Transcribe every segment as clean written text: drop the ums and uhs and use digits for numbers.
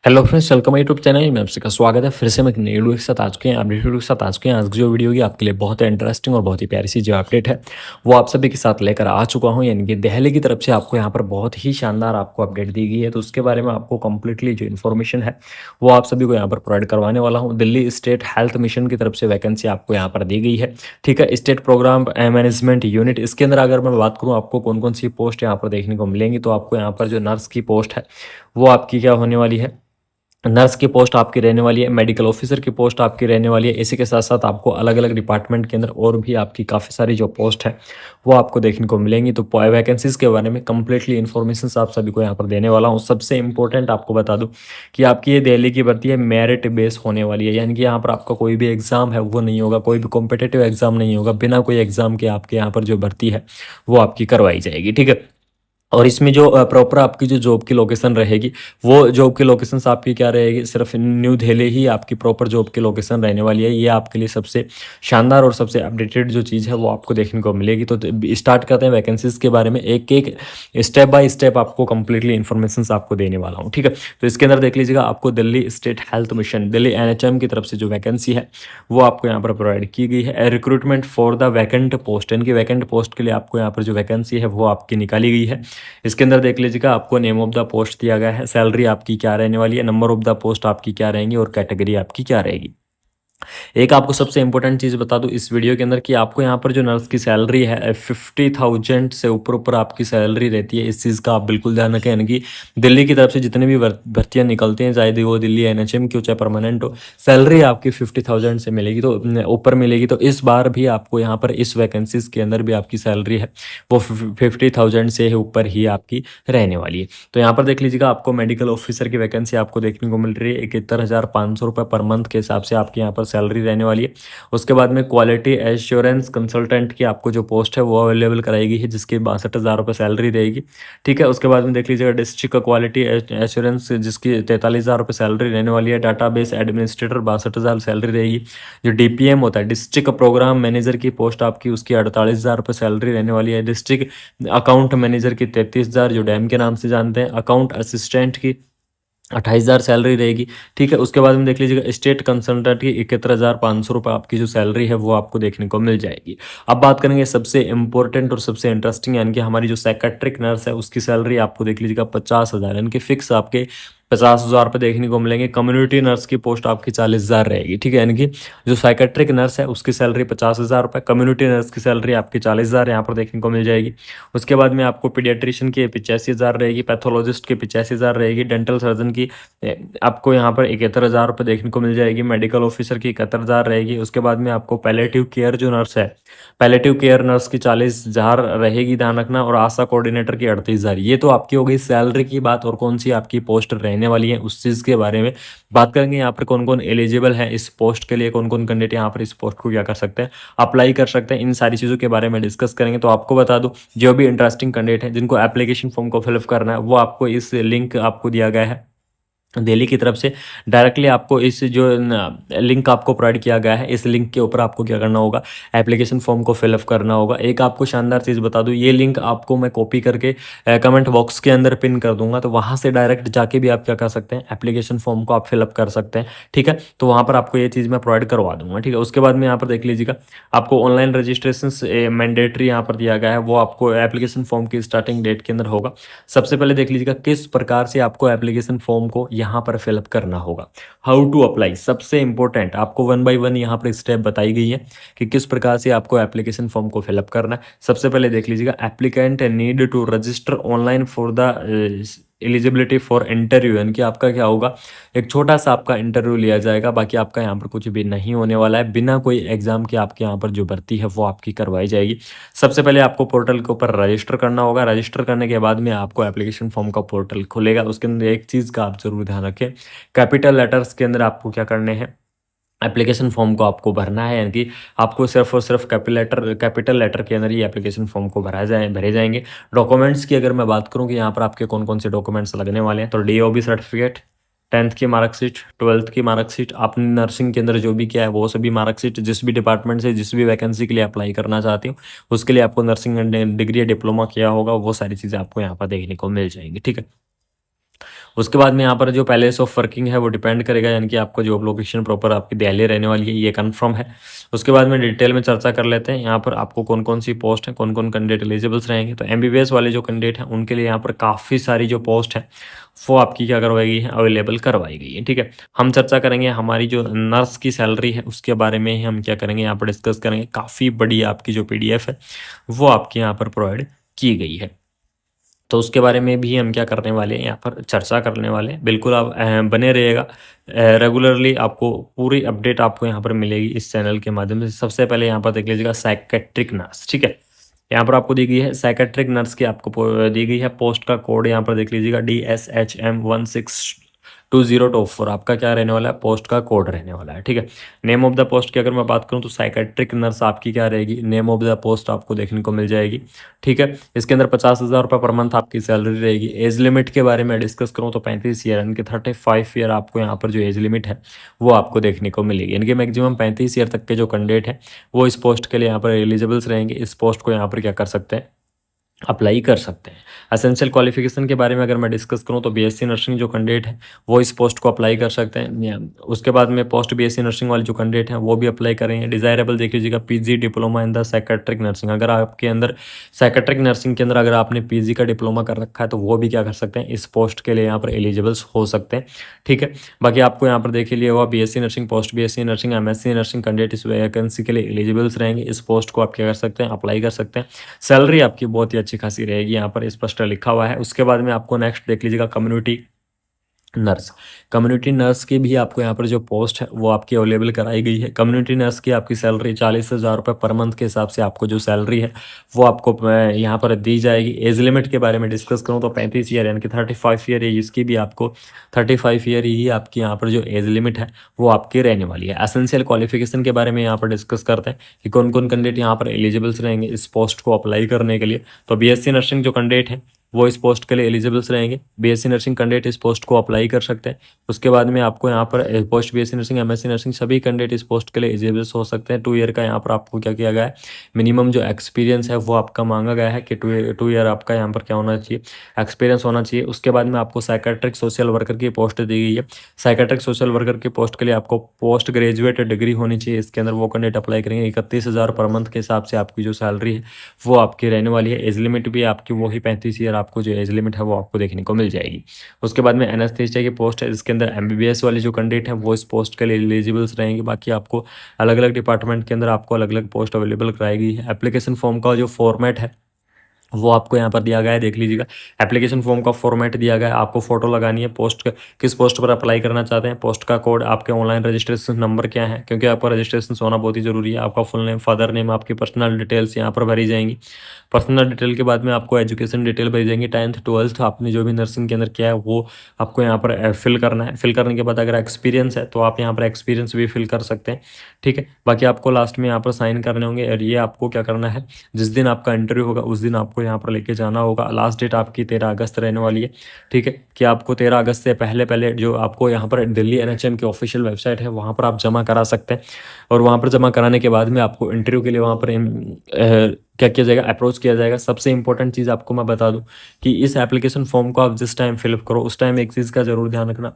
Hello friends, welcome YouTube channel में आपका स्वागत है। फिर से मैं एक नई वीडियो के साथ आज के अपडेट वीडियो के साथ आज की जो वीडियो होगी आपके लिए बहुत ही इंटरेस्टिंग और बहुत ही प्यारी सी जो अपडेट है वो आप सभी के साथ लेकर आ चुका हूं। यानी कि दिल्ली की तरफ से आपको यहां पर बहुत ही शानदार आपको अपडेट दी गई है, तो उसके बारे में आपको कंप्लीटली जो इन्फॉर्मेशन है वो आप सभी को यहाँ पर प्रोवाइड करवाने वाला हूँ। दिल्ली स्टेट हेल्थ मिशन की तरफ से वैकेंसी आपको यहाँ पर दी गई है। ठीक है, स्टेट प्रोग्राम मैनेजमेंट यूनिट, इसके अंदर अगर मैं बात करूँ आपको कौन कौन सी पोस्ट यहाँ पर देखने को मिलेंगी, तो आपको यहाँ पर जो नर्स की पोस्ट है वो आपकी क्या होने वाली है, नर्स की पोस्ट आपकी रहने वाली है, मेडिकल ऑफिसर की पोस्ट आपकी रहने वाली है। इसी के साथ साथ आपको अलग अलग डिपार्टमेंट के अंदर और भी आपकी काफ़ी सारी जो पोस्ट है वो आपको देखने को मिलेंगी। तो वैकेंसीज के बारे में कंप्लीटली इन्फॉर्मेशन आप सभी को यहाँ पर देने वाला हूँ। सबसे इंपॉर्टेंट आपको बता दूँ कि आपकी ये दिल्ली की भर्ती है मेरिट बेस होने वाली है, यानी कि यहाँ पर आपका कोई भी एग्जाम है वो नहीं होगा, कोई भी कॉम्पिटेटिव एग्जाम नहीं होगा, बिना कोई एग्जाम के आपके यहाँ पर जो भर्ती है वो आपकी करवाई जाएगी। ठीक है, और इसमें जो प्रॉपर आपकी जो जॉब की लोकेशन रहेगी वो जॉब की लोकेशन आपकी क्या रहेगी, सिर्फ न्यू दिल्ली ही आपकी प्रॉपर जॉब की लोकेशन रहने वाली है। ये आपके लिए सबसे शानदार और सबसे अपडेटेड जो चीज़ है वो आपको देखने को मिलेगी। तो स्टार्ट करते हैं वैकेंसीज के बारे में, एक एक स्टेप बाय स्टेप आपको कंप्लीटली इन्फॉर्मेशन आपको देने वाला हूँ। ठीक है, तो इसके अंदर देख लीजिएगा, आपको Delhi state health mission Delhi NHM की तरफ से जो वैकेंसी है वो आपको यहाँ पर प्रोवाइड की गई है। Recruitment for the vacant post, यानी कि वैकेंट पोस्ट के लिए आपको यहाँ पर जो वैकेंसी है वो आपकी निकाली गई है। इसके अंदर देख लीजिएगा, आपको नेम ऑफ द पोस्ट दिया गया है, सैलरी आपकी क्या रहने वाली है, नंबर ऑफ द पोस्ट आपकी क्या रहेंगी और कैटेगरी आपकी क्या रहेगी। एक आपको सबसे इंपॉर्टेंट चीज़ बता दूं इस वीडियो के अंदर कि आपको यहाँ पर जो नर्स की सैलरी है 50,000 से ऊपर ऊपर आपकी सैलरी रहती है। इस चीज़ का आप बिल्कुल ध्यान रखें, यानी कि दिल्ली की तरफ से जितनी भी भर्तियाँ निकलती हैं, चाहे वो दिल्ली NHM की हो चाहे परमानेंट हो, सैलरी आपकी 50,000 से मिलेगी, तो ऊपर मिलेगी। तो इस बार भी आपको यहाँ पर इस वैकेंसीज के अंदर भी आपकी सैलरी है वो 50,000 से ऊपर ही आपकी रहने वाली है। तो यहाँ पर देख लीजिएगा, आपको मेडिकल ऑफिसर की वैकेंसी आपको देखने को मिल रही है 71,500 रुपये पर मंथ के हिसाब से आपकी यहाँ पर सैलरी रहने वाली है। उसके बाद में क्वालिटी एश्योरेंस कंसल्टेंट की आपको जो पोस्ट है वो अवेलेबल कराई गई है, जिसकी 62,000 रुपये सैलरी रहेगी। ठीक है, उसके बाद में देख लीजिएगा डिस्ट्रिक्ट क्वालिटी एश्योरेंस जिसकी 43,000 रुपये सैलरी रहने वाली है। डाटाबेस एडमिनिस्ट्रेटर 62,000 सैलरी रहेगी। जो DPM होता है डिस्ट्रिक्ट प्रोग्राम मैनेजर की पोस्ट आपकी, उसकी 48,000 रुपये सैलरी रहने वाली है। डिस्ट्रिक्ट अकाउंट मैनेजर की 33,000 जो डैम के नाम से जानते हैं। अकाउंट असिस्टेंट की 28,000 सैलरी रहेगी। ठीक है, उसके बाद में देख लीजिएगा स्टेट कंसल्टेंट की 71,500 रुपये आपकी जो सैलरी है वो आपको देखने को मिल जाएगी। अब बात करेंगे सबसे इंपॉर्टेंट और सबसे इंटरेस्टिंग, यानी कि हमारी जो साइकेट्रिक नर्स है उसकी सैलरी आपको देख लीजिएगा 50,000, यानी कि फिक्स आपके 50,000 रुपये देखने को मिलेंगे। कम्युनिटी नर्स की पोस्ट आपकी 40,000 रहेगी। ठीक है, यानी कि जो साइकेट्रिक नर्स है उसकी सैलरी 50,000 रुपये, कम्युनिटी नर्स की सैलरी आपकी 40,000 यहाँ पर देखने को मिल जाएगी। उसके बाद में आपको पीडियाट्रिशियन की 85,000 रहेगी, पैथोलॉजिस्ट की 85,000 रहेगी, डेंटल सर्जन की आपको यहाँ पर 71,000 रुपये देखने को मिल जाएगी, मेडिकल ऑफिसर की 71,000 रहेगी। उसके बाद में आपको पैलेटिव केयर जो नर्स है, पैलेटिव केयर नर्स की 40,000 रहेगी, ध्यान रखना, और आशा कोऑर्डिनेटर की 38,000। ये तो आपकी हो गई सैलरी की बात, और कौन सी आपकी पोस्ट रहने वाली है उस चीज़ के बारे में बात करेंगे। यहाँ पर कौन कौन एलिजिबल है इस पोस्ट के लिए, कौन कौन कैंडिडेट यहाँ पर इस पोस्ट को क्या कर सकते हैं, अप्लाई कर सकते हैं, इन सारी चीज़ों के बारे में डिस्कस करेंगे। तो आपको बता दूं, जो भी इंटरेस्टिंग कैंडिडेट है जिनको एप्लीकेशन फॉर्म को फिलअप करना है वो आपको इस लिंक आपको दिया गया है दिल्ली की तरफ से, डायरेक्टली आपको इस जो लिंक आपको प्रोवाइड किया गया है इस लिंक के ऊपर आपको क्या करना होगा, एप्लीकेशन फॉर्म को फिलअप करना होगा। एक आपको शानदार चीज़ बता दूं, ये लिंक आपको मैं कॉपी करके कमेंट बॉक्स के अंदर पिन कर दूंगा, तो वहाँ से डायरेक्ट जाके भी आप क्या कर सकते हैं, एप्लीकेशन फॉर्म को आप फिलअप कर सकते हैं। ठीक है, तो वहाँ पर आपको ये चीज़ मैं प्रोवाइड करवा दूंगा। ठीक है, उसके बाद में यहाँ पर देख लीजिएगा, आपको ऑनलाइन रजिस्ट्रेशन मैंडेटरी यहाँ पर दिया गया है, वो आपको एप्लीकेशन फॉर्म की स्टार्टिंग डेट के अंदर होगा। सबसे पहले देख लीजिएगा किस प्रकार से आपको एप्लीकेशन फॉर्म को यहाँ पर फिलअप करना होगा, हाउ टू अप्लाई। सबसे इंपॉर्टेंट आपको 1 बाय 1 यहाँ पर स्टेप बताई गई है कि किस प्रकार से आपको एप्लीकेशन फॉर्म को फिलअप करना है। सबसे पहले देख लीजिएगा, applicant need to register online for the eligibility for interview, यानी कि आपका क्या होगा, एक छोटा सा आपका इंटरव्यू लिया जाएगा, बाकी आपका यहाँ पर कुछ भी नहीं होने वाला है, बिना कोई एग्जाम के आपके यहाँ पर जो भर्ती है वो आपकी करवाई जाएगी। सबसे पहले आपको पोर्टल के ऊपर रजिस्टर करना होगा, रजिस्टर करने के बाद में आपको एप्लीकेशन फॉर्म का पोर्टल खुलेगा। उसके अंदर एक चीज़ का आप जरूर ध्यान रखें, कैपिटल लेटर्स के अंदर आपको क्या करने हैं, एप्लीकेशन फॉर्म को आपको भरना है, यानी कि आपको सिर्फ और सिर्फ कैपिटल लेटर के अंदर ही एप्लीकेशन फॉर्म को भरे जाएंगे। डॉक्यूमेंट्स की अगर मैं बात करूं कि यहाँ पर आपके कौन कौन से डॉक्यूमेंट्स लगने वाले हैं, तो DOB सर्टिफिकेट, 10th की मार्कशीट, 12th की मार्कशीट, आपने नर्सिंग के अंदर जो भी किया है वो सभी मार्कशीट, जिस भी डिपार्टमेंट से जिस भी वैकेंसी के लिए अप्लाई करना चाहती हूँ उसके लिए आपको नर्सिंग डिग्री या डिप्लोमा किया होगा, वो सारी चीज़ें आपको यहाँ पर देखने को मिल जाएंगी। ठीक है, उसके बाद में यहाँ पर जो पैलेस ऑफ वर्किंग है वो डिपेंड करेगा, यानी कि आपको जॉब लोकेशन प्रॉपर आपकी दिल्ली रहने वाली है, ये कन्फर्म है। उसके बाद में डिटेल में चर्चा कर लेते हैं यहाँ पर आपको कौन कौन सी पोस्ट है, कौन कौन कैंडिडेट एलिजिबल्स रहेंगे। तो एमबीबीएस वाले जो कैंडिडेट हैं उनके लिए यहाँ पर काफ़ी सारी जो पोस्ट है वो आपकी क्या करवाई गई है, अवेलेबल करवाई गई है। ठीक है, हम चर्चा करेंगे हमारी जो नर्स की सैलरी है उसके बारे में ही हम क्या करेंगे यहाँ पर डिस्कस करेंगे। काफ़ी बड़ी आपकी जो पीडीएफ है वो आपके यहाँ पर प्रोवाइड की गई है, तो उसके बारे में भी हम क्या करने वाले हैं यहाँ पर चर्चा करने वाले हैं। बिल्कुल आप बने रहिएगा, रेगुलरली आपको पूरी अपडेट आपको यहाँ पर मिलेगी इस चैनल के माध्यम से। सबसे पहले यहाँ पर देख लीजिएगा साइकेट्रिक नर्स, ठीक है, यहाँ पर आपको दी गई है साइकेट्रिक नर्स की आपको दी गई है पोस्ट का कोड, यहाँ पर देख लीजिएगा DSHM162024 आपका क्या रहने वाला है, पोस्ट का कोड रहने वाला है। ठीक है, नेम ऑफ द पोस्ट की अगर मैं बात करूँ तो साइकेट्रिक नर्स आपकी क्या रहेगी, नेम ऑफ द पोस्ट आपको देखने को मिल जाएगी। ठीक है, इसके अंदर 50,000 रुपये पर मंथ आपकी सैलरी रहेगी। एज लिमिट के बारे में डिस्कस करूँ तो 35 ईयर यानी कि 35 ईयर आपको यहाँ पर जो एज लिमिट है वो आपको देखने को मिलेगी, यानी कि मैक्सिमम 35 ईयर तक के जो कैंडिडेट हैं वो इस पोस्ट के लिए यहाँ पर एलिजिबल्स रहेंगे। इस पोस्ट को यहाँ पर क्या कर सकते हैं, अप्लाई कर सकते हैं। एसेंशियल क्वालिफिकेशन के बारे में अगर मैं डिस्कस करूं तो बीएससी नर्सिंग जो कैंडिडेट है वो इस पोस्ट को अप्लाई कर सकते हैं। उसके बाद में पोस्ट बीएससी नर्सिंग वाले जो कैंडिडेट हैं वो भी अप्लाई करेंगे। डिजायरेबल देख लीजिएगा PG diploma in the psychiatric nursing, अगर आपके अंदर साइकेट्रिक नर्सिंग के अंदर अगर आपने पीजी का डिप्लोमा कर रखा है तो वो भी क्या कर सकते हैं, इस पोस्ट के लिए यहाँ पर एलिजिबल्स हो सकते हैं। ठीक है, बाकी आपको यहाँ पर देख लिया हुआ BSc nursing, post BSc nursing, MSc nursing candidate इस वैकेंसी के लिए एलिजिबल्स रहेंगे। इस पोस्ट को आप क्या कर सकते हैं, अप्लाई कर सकते हैं। सैलरी आपकी बहुत ही अच्छी खासी रहेगी, यहाँ पर स्पष्ट लिखा हुआ है। उसके बाद में आपको नेक्स्ट देख लीजिएगा कम्युनिटी नर्स। कम्युनिटी नर्स की भी आपको यहाँ पर जो पोस्ट है वो आपकी अवेलेबल कराई गई है। कम्युनिटी नर्स की आपकी सैलरी 40,000 रुपये पर मंथ के हिसाब से आपको जो सैलरी है वो आपको यहाँ पर दी जाएगी। एज लिमिट के बारे में डिस्कस करूँ तो 35 ईयर यानी कि 35 ईयर है, इसकी भी आपको 35 ईयर ही आपकी यहाँ पर जो एज लिमिट है वो आपकी रहने वाली है। एसेंशियल क्वालिफिकेशन के बारे में यहाँ पर डिस्कस करते हैं कि कौन कौन कैंडिडेट यहाँ पर एलिजिबल्स रहेंगे इस पोस्ट को अप्लाई करने के लिए। तो बीएससी नर्सिंग जो कैंडिडेट है वो इस पोस्ट के लिए एलिजिबल्स रहेंगे। बीएससी नर्सिंग कैंडिडेट इस पोस्ट को अप्लाई कर सकते हैं। उसके बाद में आपको यहाँ पर post BSc nursing, MSc nursing सभी कैंडिडेट इस पोस्ट के लिए एलिजिबल्स हो सकते हैं। 2 ईयर का यहाँ पर आपको क्या किया गया है, मिनिमम जो एक्सपीरियंस है वो आपका मांगा गया है कि 2 ईयर आपका यहाँ पर क्या होना चाहिए, एक्सपीरियंस होना चाहिए। उसके बाद में आपको साइकेट्रिक सोशल वर्कर की पोस्ट दी गई है। साइकेट्रिक सोशल वर्कर की पोस्ट के लिए आपको पोस्ट ग्रेजुएट डिग्री होनी चाहिए, इसके अंदर वो कैंडिडेट अप्लाई करेंगे। 31,000 पर मंथ के हिसाब से आपकी जो सैलरी है वो आपकी रहने वाली है। एज लिमिट भी आपकी वही 35 ईयर आपको जो एज लिमिट है वो आपको देखने को मिल जाएगी। उसके बाद में एनेस्थीसिया की पोस्ट है, इसके अंदर एमबीबीएस वाले जो कैंडिडेट हैं वो इस पोस्ट के लिए एलिजिबल्स रहेंगे। बाकी आपको अलग अलग डिपार्टमेंट के अंदर आपको अलग अलग पोस्ट अवेलेबल कराई गई है। एप्लीकेशन फॉर्म का जो फॉर्मेट है वो आपको यहाँ पर दिया गया है, देख लीजिएगा। एप्लीकेशन फॉर्म का फॉर्मेट दिया गया है, आपको फोटो लगानी है, पोस्ट किस पोस्ट पर अप्लाई करना चाहते हैं, पोस्ट का कोड, आपके ऑनलाइन रजिस्ट्रेशन नंबर क्या है, क्योंकि आपका रजिस्ट्रेशन होना बहुत ही जरूरी है। आपका फुल नेम, फादर नेम, आपकी पर्सनल डिटेल्स यहाँ पर भरी जाएंगी। पर्सनल डिटेल के बाद में आपको एजुकेशन डिटेल भरी जाएंगी। 10th 12th आपने जो भी नर्सिंग के अंदर किया है वो आपको यहाँ पर फिल करना है। फिल करने के बाद अगर एक्सपीरियंस है तो आप यहाँ पर एक्सपीरियंस भी फिल कर सकते हैं। ठीक है, बाकी आपको लास्ट में यहाँ पर साइन करने होंगे और ये आपको क्या करना है, जिस दिन आपका इंटरव्यू होगा उस दिन आपको यहाँ पर लेके जाना होगा। लास्ट डेट आपकी 13 अगस्त रहने वाली है। ठीक है, कि आपको 13 अगस्त से पहले पहले जो आपको यहाँ पर दिल्ली एनएचएम की ऑफिशियल वेबसाइट है वहाँ पर आप जमा करा सकते हैं। और वहाँ पर जमा कराने के बाद में आपको इंटरव्यू के लिए वहाँ पर क्या किया जाएगा, अप्रोच किया जाएगा। सबसे इंपॉर्टेंट चीज़ आपको मैं बता दूं कि इस एप्लीकेशन फॉर्म को आप जिस टाइम फिलअप करो उस टाइम एक चीज़ का जरूर ध्यान रखना,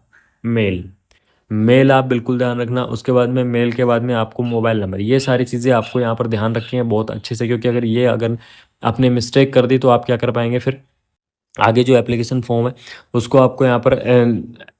मेल आप बिल्कुल ध्यान रखना। उसके बाद में मेल के बाद में आपको मोबाइल नंबर, ये सारी चीज़ें आपको यहाँ पर ध्यान रखनी है बहुत अच्छे से, क्योंकि अगर आपने मिस्टेक कर दी तो आप क्या कर पाएंगे, फिर आगे जो एप्लीकेशन फॉर्म है उसको आपको यहाँ पर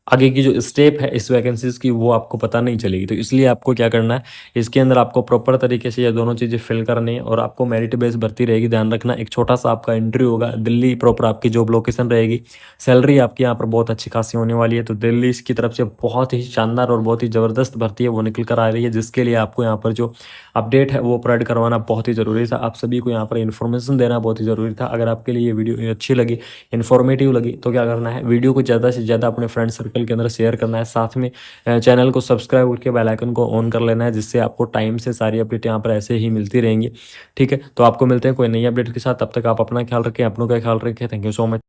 आगे की जो स्टेप है इस वैकेंसीज की वो आपको पता नहीं चलेगी। तो इसलिए आपको क्या करना है, इसके अंदर आपको प्रॉपर तरीके से ये दोनों चीज़ें फिल करनी है और आपको मेरिट बेस भर्ती रहेगी। ध्यान रखना, एक छोटा सा आपका इंटरव्यू होगा, दिल्ली प्रॉपर आपकी जॉब लोकेशन रहेगी। सैलरी आपकी यहाँ पर बहुत अच्छी खासी होने वाली है। तो दिल्ली की तरफ से बहुत ही शानदार और बहुत ही ज़बरदस्त भर्ती है वो निकल कर आ रही है, जिसके लिए आपको यहाँ पर जो अपडेट है वो प्रोवाइड करवाना बहुत ही ज़रूरी था। आप सभी को यहाँ पर इन्फॉर्मेशन देना बहुत ही ज़रूरी था। अगर आपके लिए ये वीडियो अच्छी लगी, इन्फॉर्मेटिव लगी, तो क्या करना है, वीडियो को ज़्यादा से ज़्यादा अपने फ्रेंड सर्कल के अंदर शेयर करना है। साथ में चैनल को सब्सक्राइब करके बेल आइकन को ऑन कर लेना है, जिससे आपको टाइम से सारी अपडेट यहाँ पर ऐसे ही मिलती रहेंगी। ठीक है, तो आपको मिलते हैं कोई नई अपडेट के साथ। तब तक आप अपना ख्याल रखें, अपनों का ख्याल रखें। Thank you so much.